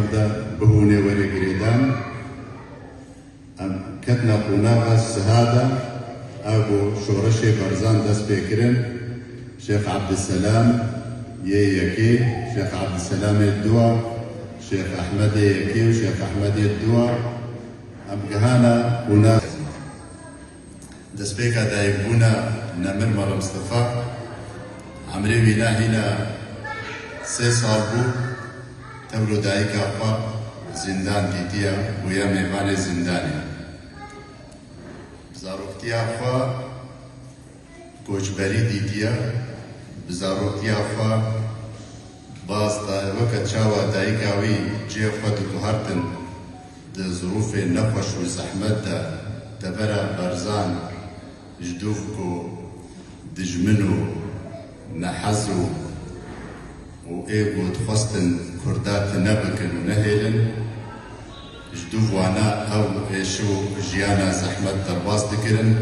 ورده بهونه ورقريدان كتنا قناغ السهادة أبو شورشي برزان دس بكرن شيخ عبد السلام يكي شيخ عبد السلام الدوا شيخ أحمد يكي وشيخ أحمد الدوا أم جهانا قناغ دس بكا دايبونا نمر مر مصطفى عمري وينا هنا 3 سال بو تولو دايكا أقا زندان ديتيا ويا ميوان زنداني بزاروكتيا خوا كوچبري ديتيا بزاروكتيا خوا باز وقت شاوا دايكاوي جي خوا دهارتن د ظروف نقش وزحمت دبرا برزان جدوفكو دجمنو نحزو وإيغو تخصتن كردات نبكن ونهيلن جدوف وانا أو إيشو جيانا زحمت درباس دكرن